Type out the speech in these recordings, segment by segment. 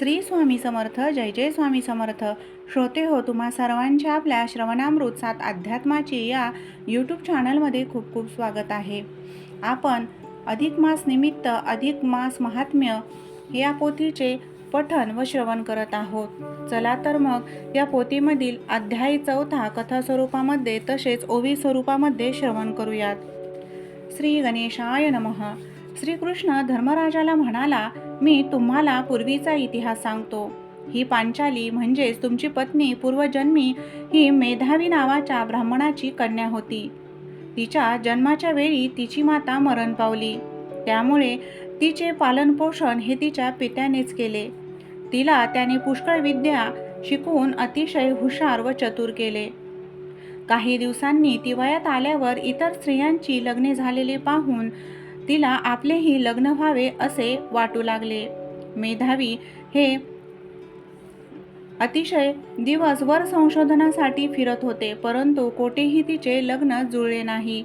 श्री स्वामी समर्थ. जय जय स्वामी समर्थ. श्रोते हो, तुम्हा सर्वांच्या आपल्या श्रवणामृत 7 अध्यात्माची या यूट्यूब चॅनलमध्ये खूप खूप स्वागत आहे. आपण अधिक मास निमित्त अधिक मास महात्म्य या पोथीचे पठण व श्रवण करत आहोत. चला तर मग या पोथीमधील अध्याय 4 कथा स्वरूपामध्ये तसेच ओवी स्वरूपामध्ये श्रवण करूयात. श्री गणेशाय नमः. श्रीकृष्ण धर्मराजाला म्हणाला, मी तुम्हाला पूर्वीचा इतिहास सांगतो. ही पांचाली म्हणजेच तुमची पत्नी पूर्वजन्मी ही मेधावी नावाच्या ब्राह्मणाची कन्या होती. तिच्या जन्माच्या वेळी तिची माता मरण पावली. त्यामुळे तिचे पालनपोषण हे तिच्या पित्यानेच केले. तिला त्याने पुष्कळ विद्या शिकवून अतिशय हुशार व चतुर केले. काही दिवसांनी ती वयात आल्यावर इतर स्त्रियांची लग्ने झालेले पाहून तिला आपलेही लग्न व्हावे असे वाटू लागले. मेधावी हे अतिशय दिवसभर संशोधनासाठी फिरत होते, परंतु कोठेही तिचे लग्न जुळले नाही.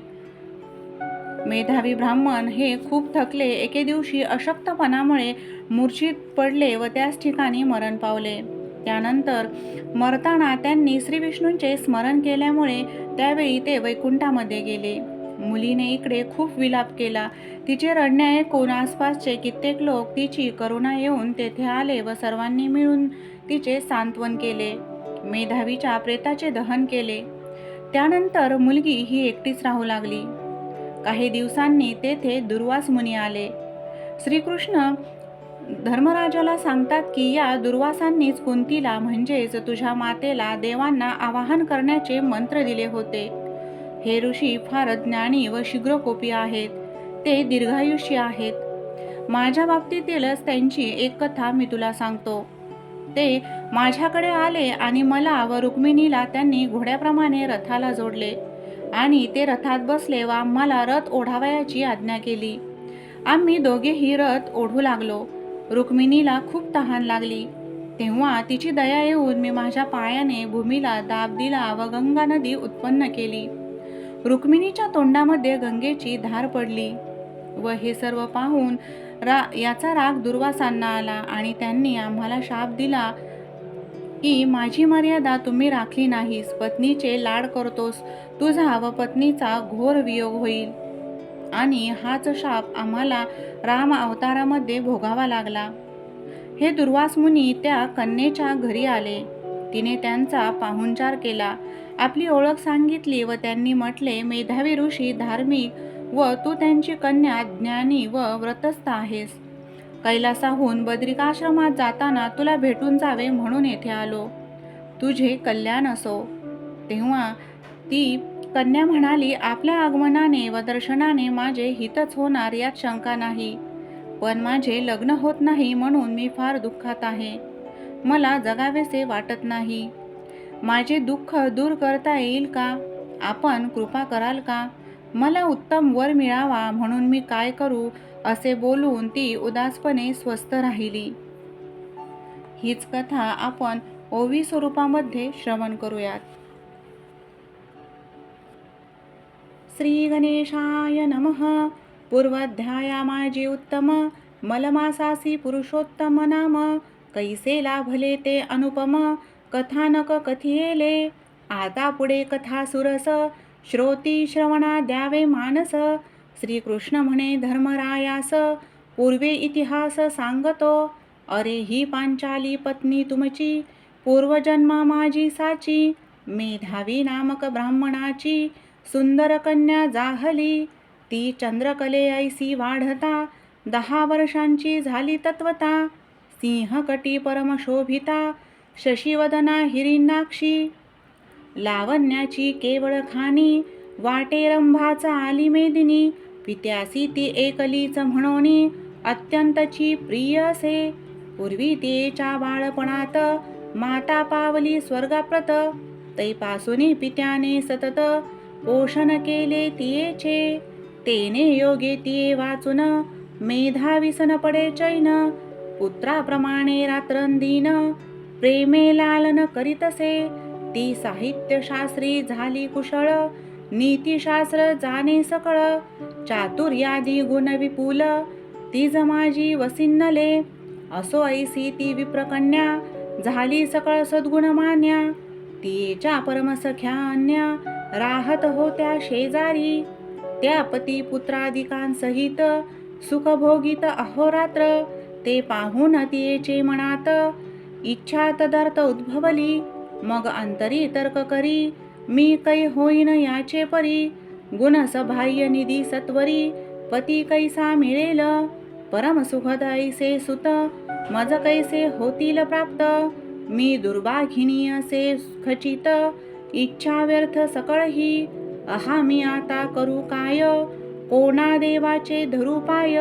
मेधावी ब्राह्मण हे खूप थकले. एके दिवशी अशक्तपणामुळे मूर्छित पडले व त्याच ठिकाणी मरण पावले. त्यानंतर मरताना त्यांनी श्री विष्णूंचे स्मरण केल्यामुळे त्यावेळी ते वैकुंठामध्ये गेले. मुलीने इकडे खूप विलाप केला. तिचे रडणे ऐकून आसपासचे कित्येक लोक तिची करुणा येऊन तेथे आले व सर्वांनी मिळून तिचे सांत्वन केले. मेधावीच्या प्रेताचे दहन केले. त्यानंतर मुलगी ही एकटीच राहू लागली. काही दिवसांनी तेथे दुर्वास मुनी आले. श्रीकृष्ण धर्मराजाला सांगतात की या दुर्वासांनीच कुंतीला म्हणजेच तुझ्या मातेला देवांना आवाहन करण्याचे मंत्र दिले होते. हे ऋषी फारच ज्ञानी व शीघ्रकोपी आहेत. ते दीर्घायुष्य आहेत. माझ्या बाबतीतीलच त्यांची एक कथा मी तुला सांगतो. ते माझ्याकडे आले आणि मला व रुक्मिणीला त्यांनी घोड्याप्रमाणे रथाला जोडले आणि ते रथात बसले व आम्हाला रथ ओढावयाची आज्ञा केली. आम्ही दोघेही रथ ओढू लागलो. रुक्मिणीला खूप तहान लागली. तेव्हा तिची दया येऊन मी माझ्या पायाने भूमीला दाब दिला व गंगा नदी उत्पन्न केली. रुक्मिणीच्या तोंडामध्ये गंगेची धार पडली व हे सर्व पाहून याचा राग दुर्वासांना आला आणि त्यांनी आम्हाला शाप दिला की माझी मर्यादा तुम्ही राखली नाहीस. पत्नीचे लाड करतोस, तुझा व पत्नीचा घोर वियोग होईल आणि हाच शाप आम्हाला राम अवतारामध्ये भोगावा लागला. हे दुर्वास मुनी त्या कन्येच्या घरी आले. तिने त्यांचा पाहुणचार केला, आपली ओळख सांगितली व त्यांनी म्हटले, मेधावी ऋषी धार्मिक व तू त्यांची कन्या ज्ञानी व व्रतस्थ आहेस. कैलासाहून बद्रिकाश्रमात जाताना तुला भेटून जावे म्हणून येथे आलो. तुझे कल्याण असो. तेव्हा ती कन्या म्हणाली, आपल्या आगमनाने व दर्शनाने माझे हितच होणार यात शंका नाही, पण माझे लग्न होत नाही म्हणून मी फार दुःखात आहे. मला जगावेसे वाटत नाही. माझे दुःख दूर करता येईल का? आपण कृपा कराल का? मला उत्तम वर मिळावा म्हणून मी काय करू? असे बोलून ती उदासपणे स्वस्थ राहिली. हीच कथा आपण ओवी स्वरूपामध्ये श्रवण करूयात. श्री गणेशाय नमः. पूर्वाध्याया माझी उत्तम मलमासासी पुरुषोत्तम नाम कैसे लाभले ते अनुपम कथानक कथियेले. आता पुढे कथा सुरस श्रोती श्रवणा द्यावे मानस. श्रीकृष्ण म्हणे धर्मरायास पूर्वे इतिहास सांगतो. अरे ही पांचाली पत्नी तुमची पूर्वजन्मा माझी साची. मेधावी नामक ब्राह्मणाची सुंदर कन्या जाहली. ती चंद्रकले ऐसी वाढता 10 वर्षांची झाली तत्वता. सिंहकटी परमशोभिता शशिवदना हिरिणाक्षी. लावण्याची केवळ खाणी वाटे रंभाचा आली मेदिनी. पित्यासी ती एकलीच म्हणोनी अत्यंतची प्रिय असे. पूर्वी तिच्या बाळपणात माता पावली स्वर्गाप्रत. तैपासून पित्याने सतत पोषण केले तियेचे. तेने योगे तिये वाचून मेधाविसन पडे चैन. पुत्राप्रमाणे रात्रंदिन प्रेमे लालन करीतसे. ती साहित्यशास्त्री झाली कुशळ नीतिशास्त्र जाणे सकळ. चातुर्यादी गुण विपुल तिज माझी वसिन्नले. असो ऐसी ती विप्रकन्या, झाली सकळ सद्गुण मान्या. तिच्या परमसख्या अन्या, राहत होत्या शेजारी. त्या पती पुत्रादिकांसहित सुख भोगीत अहोरात्र. ते पाहून तिचे मनात इच्छा तदर्थ उद्भवली. मग अंतरी तर्क करी, मी कै होईन याचे परी. गुण सबाह्य निधी सत्वरी, पती कैसा मिळेल. परम सुखद ऐसे सुत, मज कैसे होतील प्राप्त. मी दुर्भागिनी असे खचित, इच्छा व्यर्थ सकळही. अहा मी आता करू काय, कोणा देवाचे धरू पाय.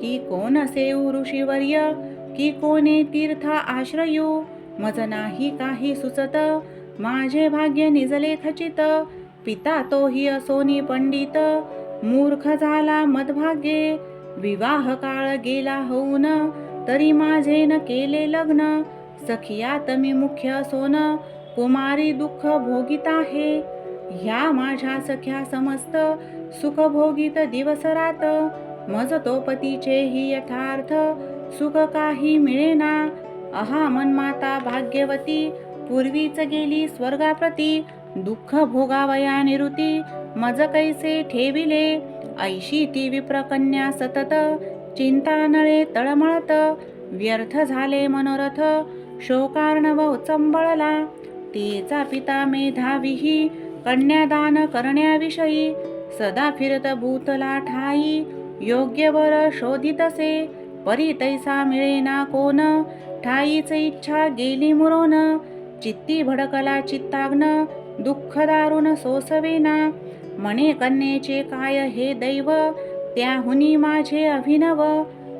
की कोण सेऊ ऋषीवर्य, की कोणे तीर्थ आश्रयू. मज नाही काही सुचत, माझे भाग्य निजले खचित. पिता तोही असोनी पंडित, मूर्ख झाला मदभाग्ये. विवाह काळ गेला होऊन, तरी माझे न केले लग्न. सखियात मी मुख्य असून, कुमारी दुःख भोगीत आहे. ह्या माझ्या सख्या समस्त, सुख भोगीत दिवस रात. मज तो पतीचेही यथार्थ, सुख काही मिळेना. अहा मनमाता भाग्यवती, पूर्वीच गेली स्वर्गाप्रती. दुःख भोगावया निरुती, मज कैसे ठेविले. ऐशी ती विप्रकन्या सतत, चिंता नळे तळमळत. व्यर्थ झाले मनोरथ, शोकार्णव उचंबळला. तिचा पिता मेधावीही, कन्यादान करण्याविषयी. सदा फिरत भूतला ठाई, योग्य वर शोधितसे. परी तैसा मिळेना कोण, ठाईच इच्छा गेली मुरोन. चित्ती भडकला चित्ताग्न, दुःख दारुण सोसवेना. म्हणे कन्येचे काय हे दैव, त्याहुनी माझे अभिनव.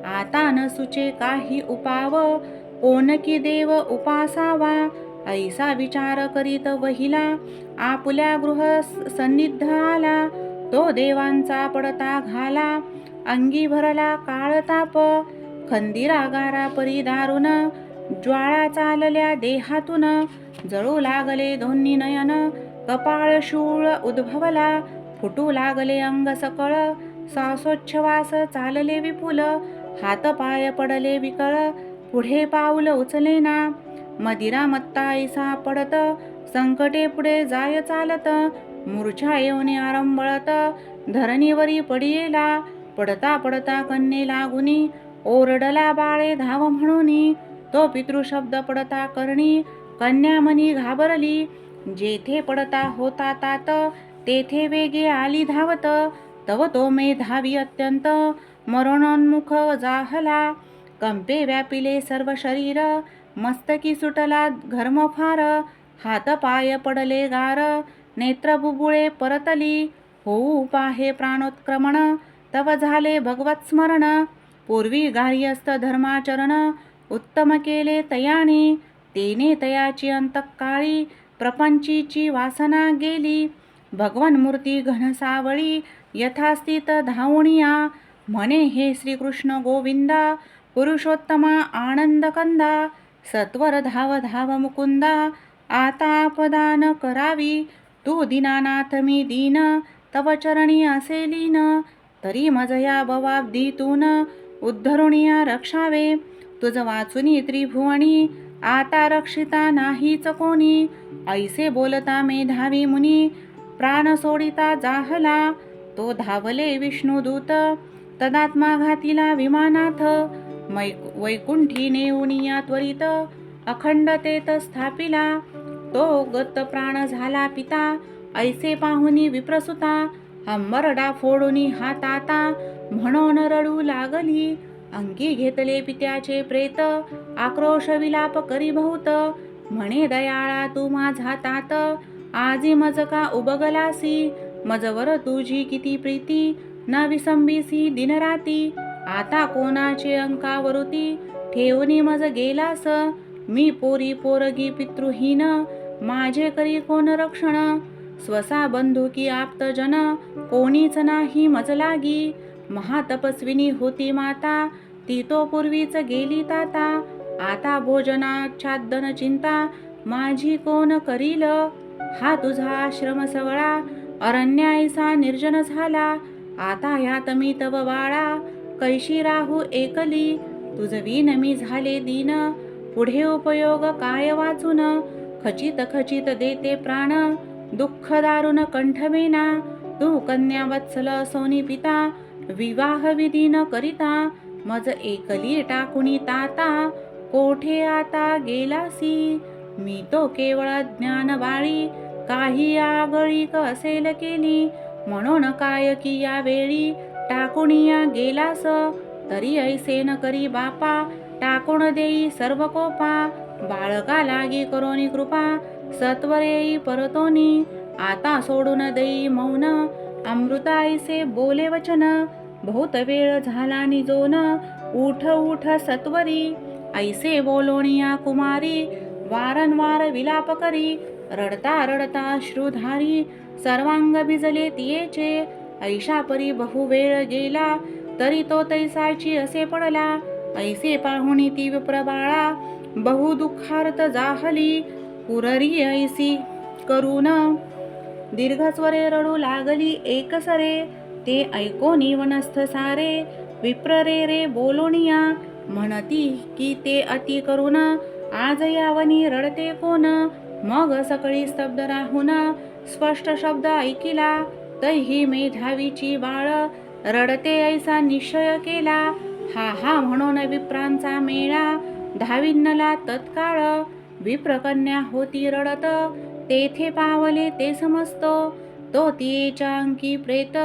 आता न सुचे काही उपाव, कोण की देव उपासावा. ऐसा विचार करीत वहिला, आपुल्या गृह सन्निध आला. तो देवांचा पडता घाला, अंगी भरला काळताप. खंदिरागारा परी दारुण, ज्वाळा चालल्या देहातून. जळू लागले दोन्ही नयन, कपाळ शूळ उद्भवला. फुटू लागले अंग सकळ, श्वासोच्छवास चालले विपुल. हात पाय पडले विकळ, पुढे पाऊल उचलेना. मदिरा मत्ता ऐसा पडत, संकटे पुढे जाय चालत. मूर्छा येऊन आरंभळत, धरणीवरी पडियेला. पडता पडता कन्ये लागुनी, ओरडला बाळे धाव म्हणूनी. तो पितृशब्द पडता करणी, कन्या मनी घाबरली. जेथे पडता होता तात, तेथे वेगे आली धावत. तव तो मेधावी अत्यंत, मरणोन्मुख जाहला. कंपे व्यापिले सर्व शरीर, मस्तकी सुटला घर्म फार. हात पाय पडले गार, नेत्र बुबुळे परतली. होऊ पाहे प्राणोत्क्रमण, तव झाले भगवत स्मरण. पूर्वी गार्हस्थ धर्माचरण, उत्तम केले तयाने. तेने तयाची अंतकाळी, प्रपंचीची वासना गेली. भगवन मूर्ती घनसावळी, यथास्थित धावणिया. म्हणे हे श्रीकृष्ण गोविंदा, पुरुषोत्तमा आनंद कंदा. सत्वर धाव धाव मुकुंदा, आता आपदान करावी. तू दीनानाथ मी दीन, तव चरणी असे लीन. तरी मजया भवाब्दीतून, उद्धरुणिया रक्षावे. तुझ वाचुनी त्रिभुवनी, आता रक्षिता नाहीच कोणी. ऐसे बोलता मेधावी मुनी, प्राण सोडिता जाहला. तो धावले विष्णुदूत, तदात्मा घातिला विमानात. वैकुंठी नेऊनिया त्वरित, अखंडतेत स्थापिला. तो गत प्राण झाला पिता, ऐसे पाहुनी विप्रसुता. हंबरडा फोडुनी हाताता, म्हणून रडू लागली. अंगी घेतले पित्याचे प्रेत, आक्रोश विलाप करी बहुत. म्हणे दयाळा तू माझा तात, आजी मज का उबगलासी. मजवर तुझी किती प्रीती, न विसंबीसी दिनराती. आता कोणाचे अंकावरुती, ठेवणी मज गेलास. मी पोरी पोरगी पितृहीन, माझे करी कोण रक्षण. स्वसा बंधू की आप्तजन, कोणीच नाही मज लागी. महातपस्विनी होती माता, ती तो पूर्वीच गेली ताता. आता भोजनाच्छादन चिंता, माझी कोण करील. हा तुझा आश्रम सगळा, अरण्याईसा निर्जन झाला. आता ह्यात मी तव बाळा, कैशी राहू एकली. तुझ विन मी झाले दीन, पुढे उपयोग काय वाचून, खचित खचित देते प्राण, दुःख दारुण कंठमेना, तू कन्या वत्सल सोनी पिता, विवाह विधी न करिता, मज एकली टाकुनी ताता, कोठे आता गेलासी, मी तो केवळ ज्ञान बाळी, काही आगळीक असेल केली, म्हणून काय की या वेळी टाकुनिया गेलास, तरी ऐसे न करी बापा, टाकून देई सर्व कोपा, बाळका लागी करोनी कृपा, सत्वरेई परतोनी, आता सोडून देई मौन, अमृता ऐसे बोले वचन, बहुत वेळ झाला निजोन, उठ उठ सत्वरी, ऐसे बोलोनिया कुमारी, वारंवार विलाप करी, रडता रडता श्रुधारी, सर्वांग भिजले तियेचे, ऐशा परी बहुवेळ गेला, तरी तो तैसाची असे पडला, ऐसे पाहुणी ती विप्रबाळा, बहु दुःखार्थ जाहली, पुररी ऐसी करून, दीर्घस्वरे रडू लागली एकसरे, ते ऐकोनी वनस्थ सारे, विप्र रे बोलोनिया, म्हणती की ते अति करून, आज यावनी रडते कोण, मग सकळी स्तब्ध राहून, स्पष्ट शब्द ऐकिला, तैही मेधावीची बाळ, रडते ऐसा निश्चय केला, हा हा म्हणून विप्रांचा मेळा, धाविन्नला तत्काळ, विप्रकन्या होती रडत, तेथे पावले ते समस्त, तो तिच्या अंकी प्रेत,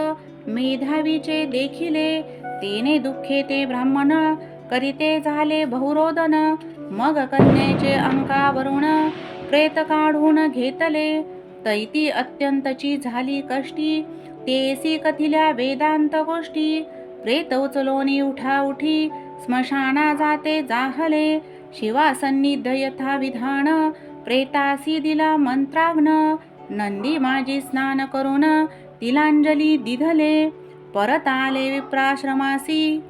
मेधावीचे देखिले, तेने दुःखे ते ब्राह्मण, करीते झाले बहुरोदन, मग कन्येचे अंकावरून, प्रेत काढून घेतले, तैती अत्यंतची झाली कष्टी, तेसी कथिल्या वेदांत गोष्टी, प्रेत उचलोनी उठा उठी, स्मशाना जाते जाहले, शिवा सन्निध यथा विधान, प्रेतासी दिला मंत्राग्न, नंदी माझी स्नान करून, तिलांजली दिधले, परत आले विप्राश्रमासी,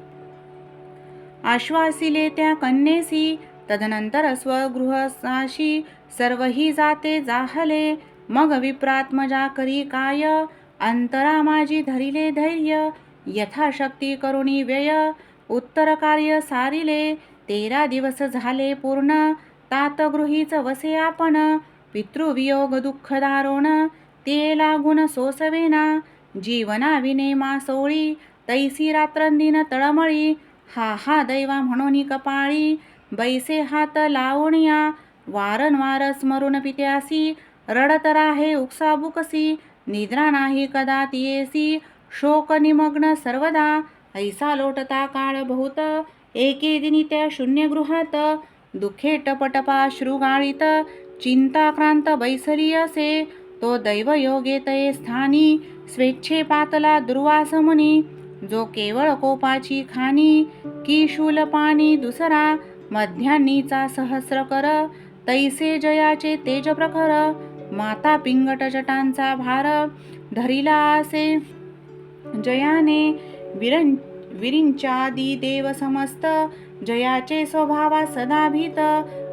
आश्वासिले त्या कन्येसी, तदनंतर स्वगृहसाशी सर्वही जाते जाहले, मग विप्रात्मजा करी काय, अंतरा माझी धरिले धैर्य, यथाशक्ती करुणी व्यय, उत्तर कार्य सारिले, 13 दिवस झाले पूर्ण, तात गृहीच वसे आपण, पितृवियोग दुःख दारोण, ते लागून सोसवेना, जीवना विने मासोळी, तैसी रात्रंदिन तळमळी, हा हा दैवा म्हणून कपाळी, बैसे हात लावणिया, वारंवार स्मरून पित्यासी, रडत राहे उकसाबुकसी, निद्रा नाही कदा तियेसी, शोक निमग्न सर्वदा, ऐसा लोटता काळ बहुत, एके दिनी त्या शून्यगृहात, दुःखे टपटपा श्रुगाळीत, चिंताक्रांत बैसरी असे, तो दैवयोगे तये स्थानी, स्वेच्छे पातला दुर्वास मुनी, जो केवळ कोपाची खाणी, की शूलपाणी दुसरा, मध्यान्नीचा सहस्र कर, तैसे जयाचे तेज प्रखर, माता पिंगट जटांचा भार, धरिला असे जयाने, विरिंचादी देव समस्त, जयाचे स्वभावा सदा भीत,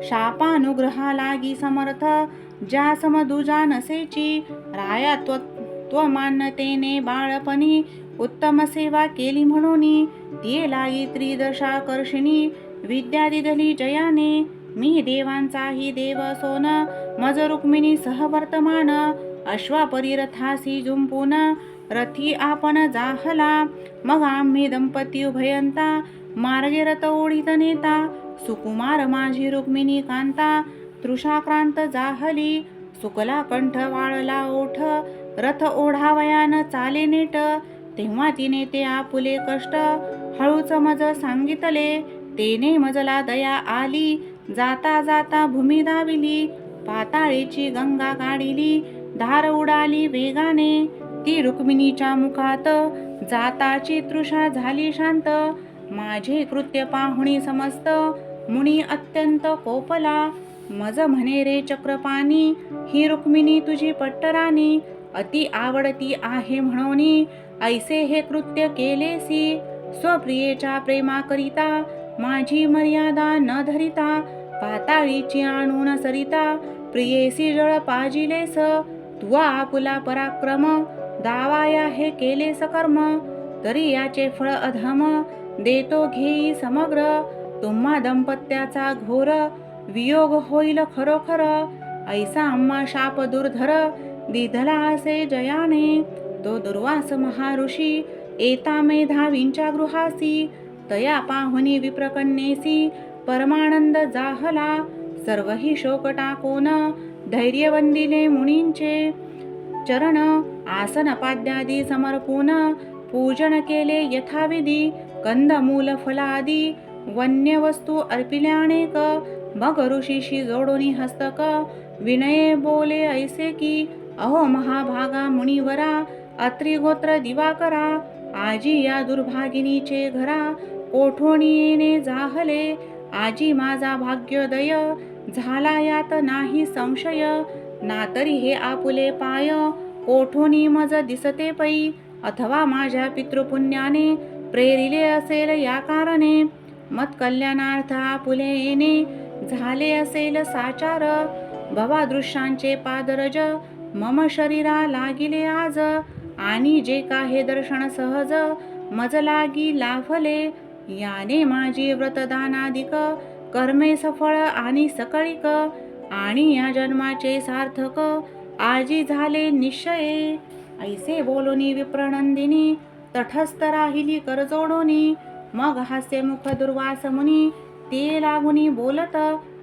शापानुग्रहा लागी समर्थ, ज्या समदुजा नसेची, राया त्वमान्यतेने बाळपणी, उत्तम सेवा केली म्हणून, ती लागी त्रिदशाकर्षिणी, विद्या दिधली जयाने, मी देवांचाही देव सोन, मज रुक्मिणी सहवर्तमान, अश्वापरी रथासी जुंपून, रथी आपण जाहला, मग आम्ही दंपती उभयंता, मार्गे रथ ओढीत नेता, सुकुमार माझी रुक्मिणी कांता, तृषाक्रांत जाहली, सुकला कंठ वाळला ओठ, रथ ओढावयान चाले नेट, तेव्हा तिने ते आपुले कष्ट, हळूच मज सांगितले, तेने मजला दया आली, जाता जाता भूमी धाविली, पाताळेची गंगा काढिली, धार उडाली वेगाने, ती रुक्मिणीच्या मुखात, जाताची तृषा झाली शांत, माझे कृत्य पाहुणी समस्त, मुनी अत्यंत कोपला, मज म्हणे रे चक्रपाणी, ही रुक्मिणी तुझी पट्टराणी, अति आवडती आहे म्हणून, ऐसे हे कृत्य केलेसी, स्वप्रियेच्या प्रेमाकरिता, माझी मर्यादा न धरिता, पाताळीची आणून सरिता, प्रियेसी जळ पाजिलेस, तू आपुला पराक्रम, दावाया हे केलेस कर्म, तरी याचे फळ अधम, देतो घेई समग्र, तुम्हा दंपत्याचा घोर वियोग होईल खरोखर. ऐसा आम्हा शाप दुर्धर दिधला असे जयाने. तो दुर्वास महाऋषी येता मेधावींच्या गृहासी. तया पाहुनी विप्रकन्येसी परमानंद जाहला. सर्वही शोक टाकून धैर्य वंदिले मुनींचे. चरण आसन पाद्यादी समर्पून पूजन केले यथाविधी. कंदमूल फलादी वन्य वस्तू अर्पिल्यानेक. मग ऋषीशी जोडोनी हस्तक विनये बोले ऐसे की. अहो महाभागा मुनिवरा अत्रि गोत्र दिवाकरा. आजी या दुर्भागिनीचे घरा कोठोनी येणे जाहले. आजी माझा भाग्योदय झाला यात नाही संशय. ना तरी हे आपुले पाय कोठोनी मज दिसते पै. अथवा माझ्या पितृपुण्याने प्रेरिले असेल या कारणे. मत कल्याणार्थ आपुले येणे झाले असेल साचार. भवादृश्यांचे पादरज मम शरीरा लागिले आज. आणि जे काही दर्शन सहज मज लागी लाभले. याने माझी व्रतदानादिक कर्मे सफळ आणि सकळिक. आणि या जन्माचे सार्थक आजी झाले निश्चये. ऐसे बोलोनी विप्रनंदिनी तटस्थ राहिली करजोडोनी. मग हास्यमुख दुर्वास मुनी ते लागुनी बोलत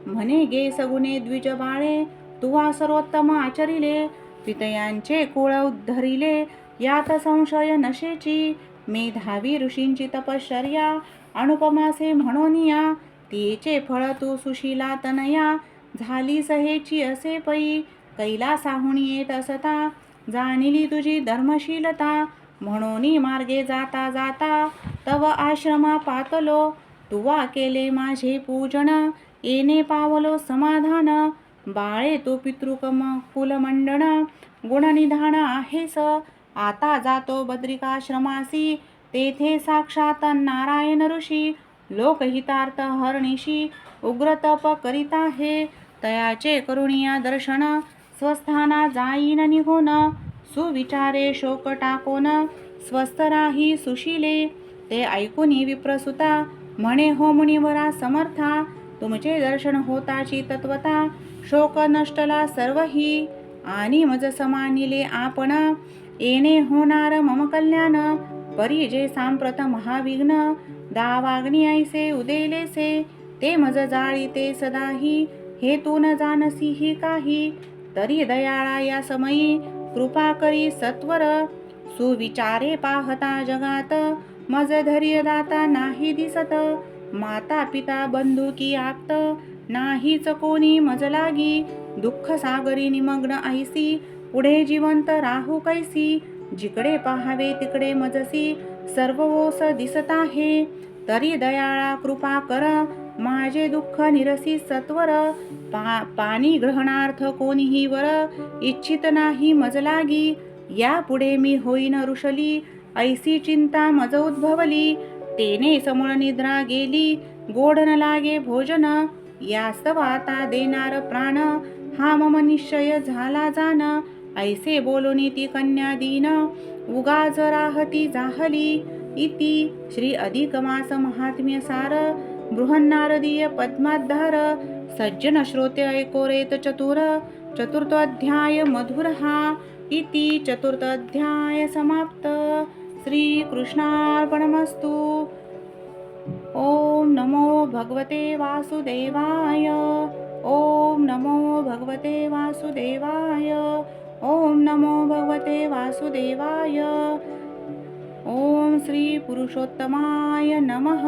म्हणे गे सगुणे द्विज बाळे तुवा सर्वोत्तम आचरिले. पितयांचे कुळ उद्धरिले यात संशय नशेची. मेधावी ऋषींची तपश्चर्या अनुपमासे म्हणोनिया. तिचे फळ तू सुशीला तनया झाली सहेची असे पै. कैलासाहुनी येत असता जाणिली तुझी धर्मशीलता. म्हणून मार्गे जाता जाता तव आश्रमा पातलो. तुवा केले माझे पूजन येणे पावलो समाधान. बाळे तू पितृकम कुलमंडन गुणनिधान आहेस. आता जातो बद्रिकाश्रमासी तेथे साक्षात नारायण ऋषी. लोकहितार्थ हरणीशी उग्रतप करीत आहे. तयाचे करुणिया दर्शन स्वस्थाना जाईन निघून. सुविचारे शोक टाकोन स्वस्थ राही सुशीले. ते ऐकूनी विप्रसुता म्हणे हो मुनिवरा समर्था. तुमचे दर्शन होताची तत्वता शोक नष्टला सर्वही. आणि मज समानिले आपण येणे होणार मम कल्याण. परी जे सांप्रत महाविघ्न दावाग्नी ऐसे उदेलेसे. ते मज जाळीते सदाही हेतून जानसी ही काही. तरी दयाळा या समयी कृपा करी सत्वर. सुविचारे पाहता जगात मज धैर्यदाता नाही दिसत. माता पिता बंधू की आप्त नाहीच कोणी मज लागी. दुःख सागरी निमग्न ऐसी पुढे जिवंत राहू कैसी. जिकडे पाहावे तिकडे मजसी सर्व ओस दिसत आहे. तरी दयाळा कृपा कर माझे दुःख निरसी सत्वर. पाणी ग्रहणार्थ कोणीही वर इच्छित नाही मज लागी. यापुढे मी होईन ऋषली ऐसी चिंता मज उद्भवली. तेने समूळ निद्रा गेली गोड न लागे भोजन. यास्तव आता देणार प्राण हा मम निश्चय झाला जाण. ऐसे बोलूनी ती कन्या दीन उगाच राहती जाहली. इति श्री अधिक मास महात्म्य सार बृहन्नारदीय पद्माधार. सज्जन श्रोते ऐकोरेत चतुर. चतुर्थोऽध्याय मधुर हा. इति चतुर्थोऽध्याय समाप्त. श्री कृष्णार्पणमस्तु. ओम नमो भगवते वासुदेवाय. ओम नमो भगवते वासुदेवाय. ओम नमो भगवते वासुदेवाय. ओम श्री पुरुषोत्तमाय नमः.